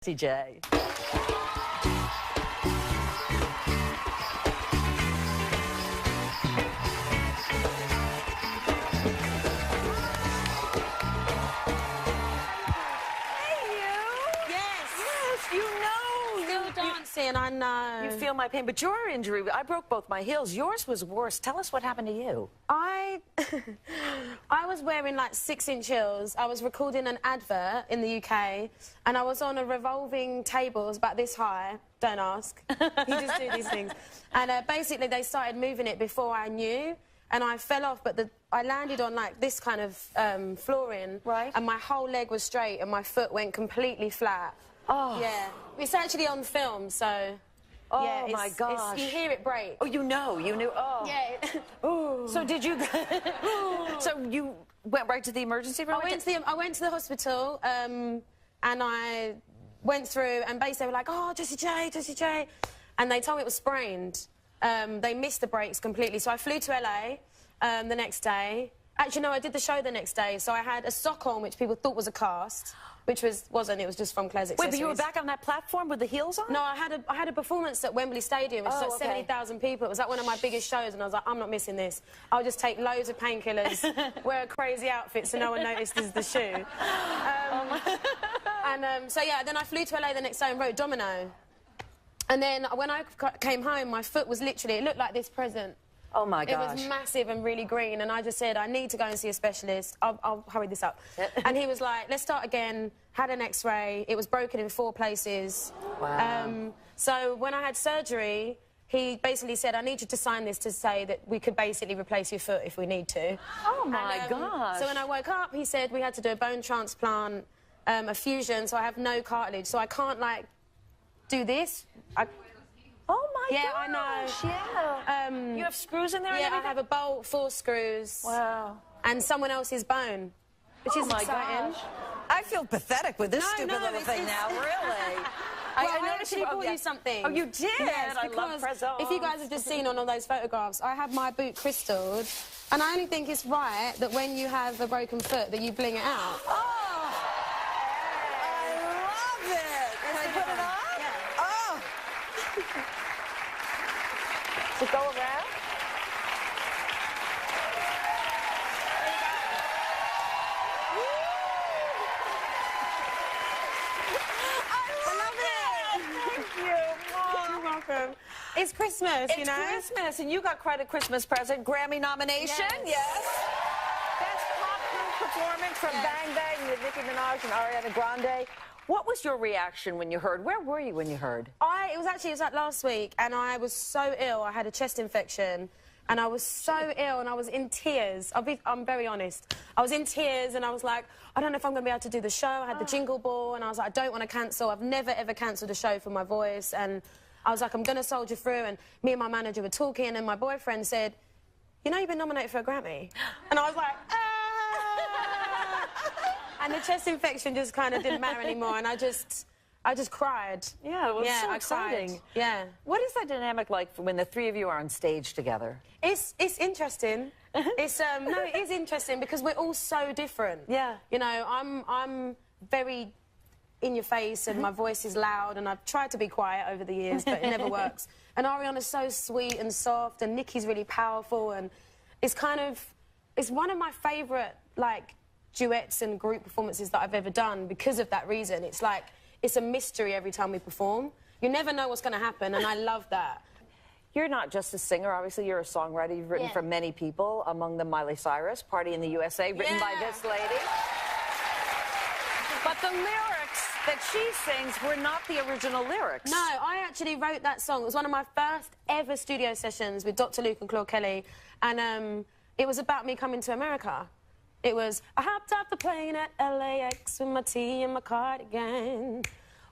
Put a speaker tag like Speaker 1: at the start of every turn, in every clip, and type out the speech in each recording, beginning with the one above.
Speaker 1: Jessie J.
Speaker 2: I know.
Speaker 1: You feel my pain, but your injury, I broke both my heels. Yours was worse. Tell us what happened to you.
Speaker 2: I was wearing like 6-inch heels. I was recording an advert in the UK, and I was on a revolving table. It was about this high. Don't ask. You just do these things. And basically, they started moving it before I knew, and I fell off, but I landed on like this kind of flooring,
Speaker 1: right?
Speaker 2: And my whole leg was straight, and my foot went completely flat.
Speaker 1: Oh.
Speaker 2: Yeah. It's actually on film, so...
Speaker 1: Oh,
Speaker 2: yeah,
Speaker 1: my gosh.
Speaker 2: You hear it break.
Speaker 1: Oh, you knew. Oh.
Speaker 2: Yeah.
Speaker 1: Oh. So did you... So you went right to the emergency room?
Speaker 2: I went to the hospital, and I went through, and basically they were like, oh, Jessie J. And they told me it was sprained. They missed the breaks completely. So I flew to LA the next day. Actually, no, I did the show the next day. So I had a sock on, which people thought was a cast, which wasn't. It was just from Claire's Accessories.
Speaker 1: Wait, but you were back on that platform with the heels on?
Speaker 2: No, I had a performance at Wembley Stadium, which was like 70,000 people. It was like one of my biggest shows, and I was like, I'm not missing this. I'll just take loads of painkillers, wear a crazy outfit so no one notices the shoe. So yeah, then I flew to LA the next day and wrote Domino. And then when I came home, my foot was literally, it looked like this present.
Speaker 1: Oh, my gosh.
Speaker 2: It was massive and really green, and I just said, I need to go and see a specialist. I'll hurry this up. And he was like, let's start again, had an X-ray. It was broken in 4 places.
Speaker 1: Wow.
Speaker 2: So when I had surgery, he basically said, I need you to sign this to say that we could basically replace your foot if we need to.
Speaker 1: Oh, my gosh.
Speaker 2: So when I woke up, he said we had to do a bone transplant, a fusion, so I have no cartilage. So I can't, like, do this.
Speaker 1: Oh, my gosh.
Speaker 2: Yeah, I know.
Speaker 1: Yeah. You have screws in there and
Speaker 2: yeah,
Speaker 1: everything?
Speaker 2: I have a bolt, 4 screws.
Speaker 1: Wow.
Speaker 2: And someone else's bone, which is exciting.
Speaker 1: Gosh. I feel pathetic with this stupid little thing now, really.
Speaker 2: I actually brought you something.
Speaker 1: Oh, you did?
Speaker 2: Yes,
Speaker 1: I love presents.
Speaker 2: If you guys have just seen on all those photographs, I have my boot crystalled, and I only think it's right that when you have a broken foot that you bling it out.
Speaker 1: Oh! I love it! Can I put it on?
Speaker 2: Yeah.
Speaker 1: Oh! To go around?
Speaker 2: It's Christmas, you know?
Speaker 1: It's Christmas, and you got quite a Christmas present. Grammy nomination, yes. Best pop group performance from Bang Bang with Nicki Minaj and Ariana Grande. What was your reaction when you heard? Where were you when you heard?
Speaker 2: It was like last week, and I was so ill. I had a chest infection, and I was so ill, and I was in tears. I'm very honest. I was in tears, and I was like, I don't know if I'm going to be able to do the show. I had the jingle ball, and I was like, I don't want to cancel. I've never, ever cancelled a show for my voice, and I was like, I'm going to soldier through, and me and my manager were talking, and my boyfriend said, you know you've been nominated for a Grammy? And I was like, ah! And the chest infection just kind of didn't matter anymore, and I just cried.
Speaker 1: Yeah, it was so exciting.
Speaker 2: Cried. Yeah.
Speaker 1: What is that dynamic like when the 3 of you are on stage together?
Speaker 2: It's interesting. No, it is interesting because we're all so different.
Speaker 1: Yeah.
Speaker 2: You know, I'm very in your face, and my voice is loud, and I've tried to be quiet over the years, but it never works. And Ariana's so sweet and soft, and Nicki's really powerful, and it's one of my favourite, like, duets and group performances that I've ever done because of that reason. It's like, it's a mystery every time we perform. You never know what's going to happen, and I love that.
Speaker 1: You're not just a singer, obviously, you're a songwriter. You've written for many people, among them Miley Cyrus, Party in the USA, written by this lady. But the lyrics that she sings were not the original lyrics.
Speaker 2: No, I actually wrote that song. It was one of my first ever studio sessions with Dr. Luke and Claude Kelly, and it was about me coming to America. It was, I hopped off the plane at LAX with my tea and my cardigan.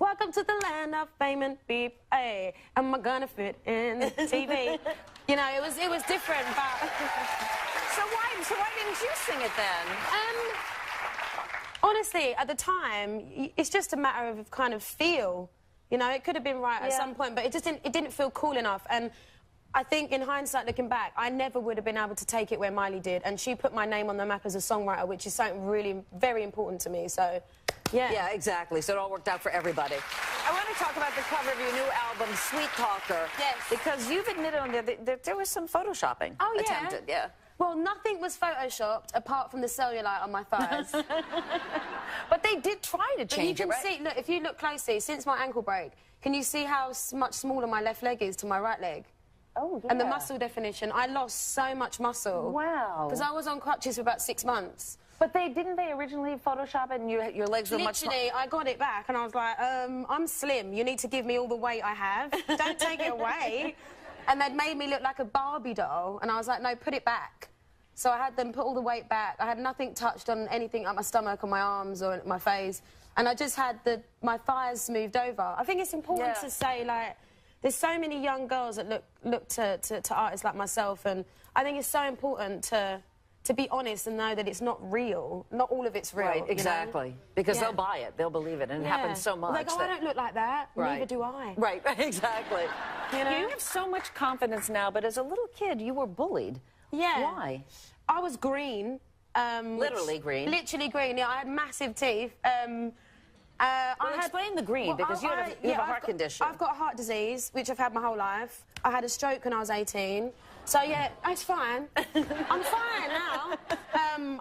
Speaker 2: Welcome to the land of fame and beep, hey, am I gonna fit in the TV? You know, it was different, but...
Speaker 1: So why didn't you sing it then?
Speaker 2: Honestly, at the time, it's just a matter of kind of feel. You know, it could have been right at some point, but it didn't feel cool enough. And I think in hindsight, looking back, I never would have been able to take it where Miley did, and she put my name on the map as a songwriter, which is something really very important to me. So, yeah.
Speaker 1: Yeah, exactly. So it all worked out for everybody. I want to talk about the cover of your new album, Sweet Talker.
Speaker 2: Yes.
Speaker 1: Because you've admitted on there that there was some photoshopping attempted. Yeah.
Speaker 2: Well, nothing was photoshopped apart from the cellulite on my thighs.
Speaker 1: But they did try to change
Speaker 2: it, right?
Speaker 1: You can
Speaker 2: see, look, if you look closely, since my ankle break, can you see how much smaller my left leg is to my right leg?
Speaker 1: Oh, yeah.
Speaker 2: And the muscle definition, I lost so much muscle.
Speaker 1: Wow.
Speaker 2: Because I was on crutches for about 6 months.
Speaker 1: But didn't they originally Photoshop it and your legs were much...
Speaker 2: Literally, I got it back and I was like, I'm slim. You need to give me all the weight I have. Don't take it away. And they'd made me look like a Barbie doll. And I was like, no, put it back. So I had them put all the weight back. I had nothing touched on anything like my stomach or my arms or my face. And I just had my thighs smoothed over. I think it's important to say, like, there's so many young girls that look to artists like myself, and I think it's so important to be honest and know that it's not real. Not all of it's real.
Speaker 1: Right, exactly.
Speaker 2: You know?
Speaker 1: Because they'll buy it, they'll believe it, and it happens so much.
Speaker 2: Like, oh, I don't look like that.
Speaker 1: Right.
Speaker 2: Neither do I.
Speaker 1: Right, exactly.
Speaker 2: You know?
Speaker 1: You have so much confidence now, but as a little kid, you were bullied.
Speaker 2: Yeah.
Speaker 1: Why?
Speaker 2: I was green.
Speaker 1: Literally green.
Speaker 2: Literally green, yeah. I had massive teeth.
Speaker 1: Explain the green, because you have a heart condition.
Speaker 2: I've got heart disease, which I've had my whole life. I had a stroke when I was 18. So, yeah, it's fine. I'm fine now.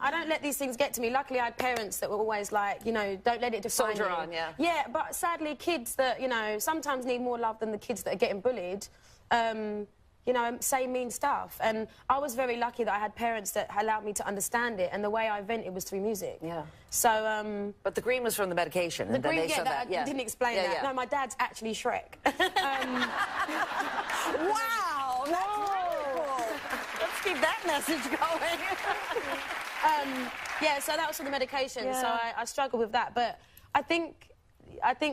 Speaker 2: I don't let these things get to me. Luckily, I had parents that were always like, you know, don't let it define you.
Speaker 1: Soldier on, yeah.
Speaker 2: Yeah, but sadly, kids that, you know, sometimes need more love than the kids that are getting bullied, you know, say mean stuff. And I was very lucky that I had parents that allowed me to understand it, and the way I vented was through music.
Speaker 1: Yeah.
Speaker 2: So,
Speaker 1: but the green was from the medication.
Speaker 2: The green, I didn't explain that.
Speaker 1: Yeah.
Speaker 2: No, my dad's actually Shrek.
Speaker 1: Wow, that's really cool. Let's keep that message going.
Speaker 2: Yeah, so that was from the medication, so I struggled with that. But I think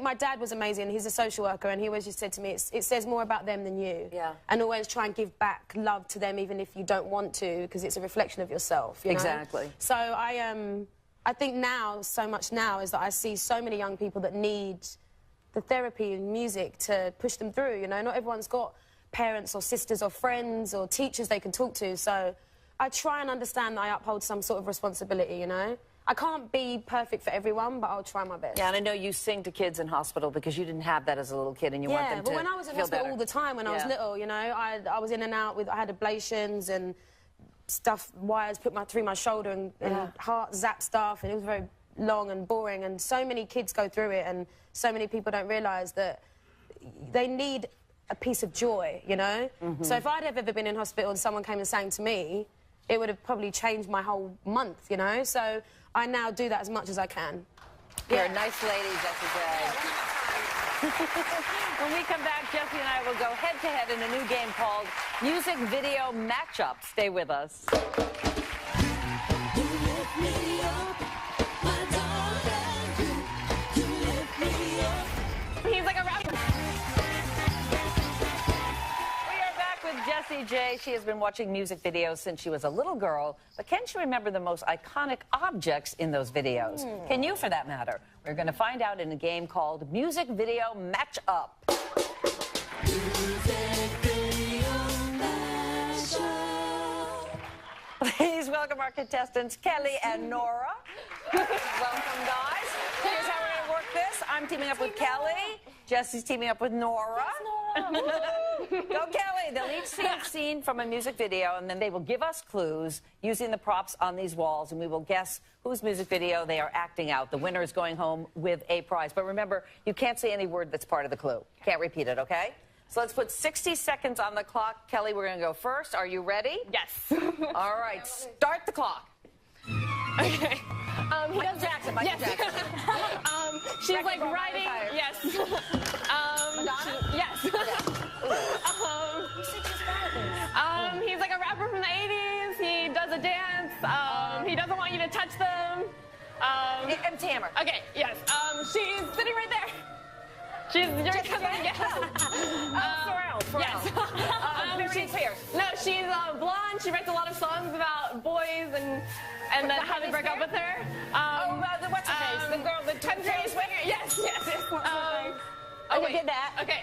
Speaker 2: my dad was amazing. He's a social worker, and he always just said to me, it says more about them than you. Yeah. And always try and give back love to them, even if you don't want to, because it's a reflection of yourself, you know?
Speaker 1: Exactly.
Speaker 2: So I think now, so much now, is that I see so many young people that need the therapy and music to push them through, you know? Not everyone's got parents or sisters or friends or teachers they can talk to, so I try and understand that I uphold some sort of responsibility, you know? I can't be perfect for everyone, but I'll try my best.
Speaker 1: Yeah, and I know you sing to kids in hospital because you didn't have that as a little kid and you want them to
Speaker 2: but when I was in hospital all the time when I was little, you know, I was in and out with, I had ablations and stuff, wires put through my shoulder and heart zap stuff, and it was very long and boring, and so many kids go through it, and so many people don't realise that they need a piece of joy, you know? So if I'd have ever been in hospital and someone came and sang to me, it would have probably changed my whole month, you know? So I now do that as much as I can.
Speaker 1: You're a nice lady, Jessie J. When we come back, Jessie and I will go head-to-head in a new game called Music Video Matchup. Stay with us. He's like a rapper. We are back with Jessie J. She has been watching music videos since she was a little girl, but can she remember the most iconic objects in those videos? Can you, for that matter? We're going to find out in a game called Music Video Matchup. Music Video Matchup. Please welcome our contestants, Kelly and Nora. Welcome, guys. Here's how we're going to work this. I'm teaming up with Kelly. Jessie's teaming up with Nora. Yes, Nora. Go, Kelly. They'll each see a scene from a music video, and then they will give us clues using the props on these walls, and we will guess whose music video they are acting out. The winner is going home with a prize. But remember, you can't say any word that's part of the clue. Can't repeat it, okay? So let's put 60 seconds on the clock. Kelly, we're going to go first. Are you ready?
Speaker 3: Yes.
Speaker 1: All right. Start the clock.
Speaker 3: Okay.
Speaker 1: Michael Jackson. Michael Jackson.
Speaker 3: She's like riding. Yes.
Speaker 1: Madonna?
Speaker 3: Yes. He's like a rapper from the 80s. He does a dance. He doesn't want you to touch them.
Speaker 1: MC Hammer.
Speaker 3: Okay. Yes. She's sitting right there. She's your cousin. Yes.
Speaker 1: Yes.
Speaker 3: She's no, she's blonde. She writes a lot of songs about boys and then how they break up with her.
Speaker 1: What's her face? The girl, the 10th grade swinger?
Speaker 3: Yes.
Speaker 1: I did that.
Speaker 3: Okay.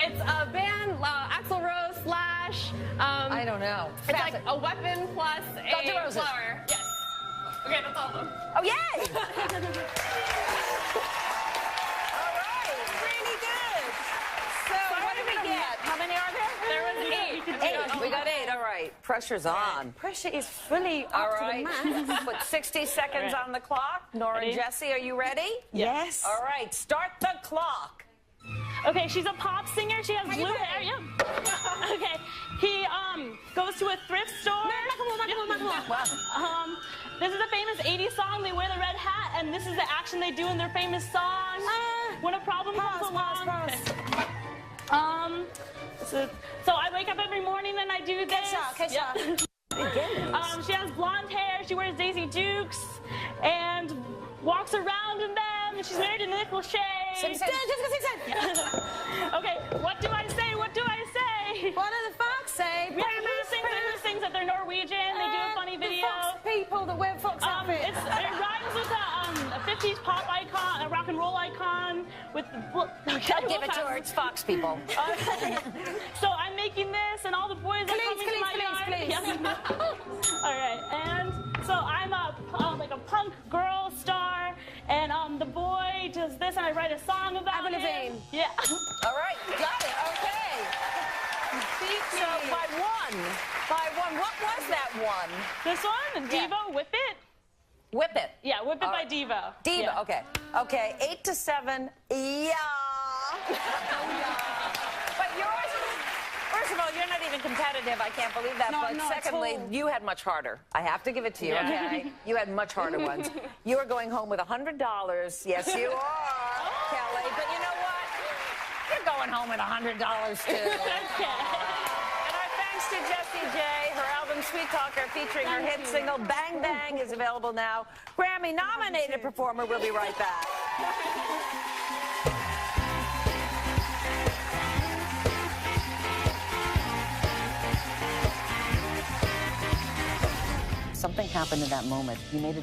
Speaker 3: It's a band, Axl Rose slash.
Speaker 1: I don't know.
Speaker 3: It's like a weapon plus
Speaker 1: Guns N'
Speaker 3: a
Speaker 1: Roses.
Speaker 3: flower. Yes. Okay, that's all of them.
Speaker 1: Oh, yay! All right, really good. So what did we get? How many are there?
Speaker 3: There was 8.
Speaker 1: 8. We got 8. All right. Pressure's on.
Speaker 2: Pressure is fully
Speaker 1: All
Speaker 2: up
Speaker 1: right.
Speaker 2: to the max.
Speaker 1: Put 60 seconds on the clock. Nora and
Speaker 3: Ready?
Speaker 1: Jessie, are you ready?
Speaker 2: Yes.
Speaker 1: All right. Start the clock.
Speaker 3: Okay, she's a pop singer. She has blue hair. Yeah. Okay. He goes to a thrift store.
Speaker 1: Wow.
Speaker 3: This is a famous 80s song. They wear the red hat, and this is the action they do in their famous song. When a problem comes along. So I wake up every morning and I do this. She has blonde hair. She wears Daisy Dukes and walks around in them. And she's married to Nick Lachey. Okay, what do I say? What do I say?
Speaker 2: What do the fox say?
Speaker 3: Yeah, who sings that they're Norwegian. They do a funny video.
Speaker 2: The fox people that wear fox outfits.
Speaker 3: It rhymes with a 50s pop icon, a rock and roll icon with.
Speaker 1: Don't give it to her. It's Fox people.
Speaker 3: So I'm making this, and all the boys are coming to my yard. All right, and so I'm like a punk girl star, and the boy does this, and I write a song about
Speaker 2: Avril
Speaker 3: him.
Speaker 2: Lavigne.
Speaker 3: Yeah.
Speaker 1: All right. Got it. Okay. So by one. What was that one?
Speaker 3: This one, Devo, Whip It.
Speaker 1: Whip it.
Speaker 3: Yeah, Whip It
Speaker 1: All
Speaker 3: by
Speaker 1: right.
Speaker 3: Devo.
Speaker 1: Diva.
Speaker 3: Yeah.
Speaker 1: Okay. Okay. 8 to 7. Yeah. But yours, first of all, you're not even competitive. I can't believe that.
Speaker 2: No,
Speaker 1: but
Speaker 2: not at
Speaker 1: secondly,
Speaker 2: all.
Speaker 1: you had much harder. I have to give it to you.
Speaker 3: Yeah.
Speaker 1: Okay. You had much harder ones. You are going home with $100. Yes, you are, Kelly. But you know what? You're going home with $100 too.
Speaker 3: Okay.
Speaker 1: And our thanks to Jessie J. Her album Sweet Talker featuring her hit single Bang Bang is available now. Grammy-nominated performer. We'll be right back. Something happened in that moment. You made a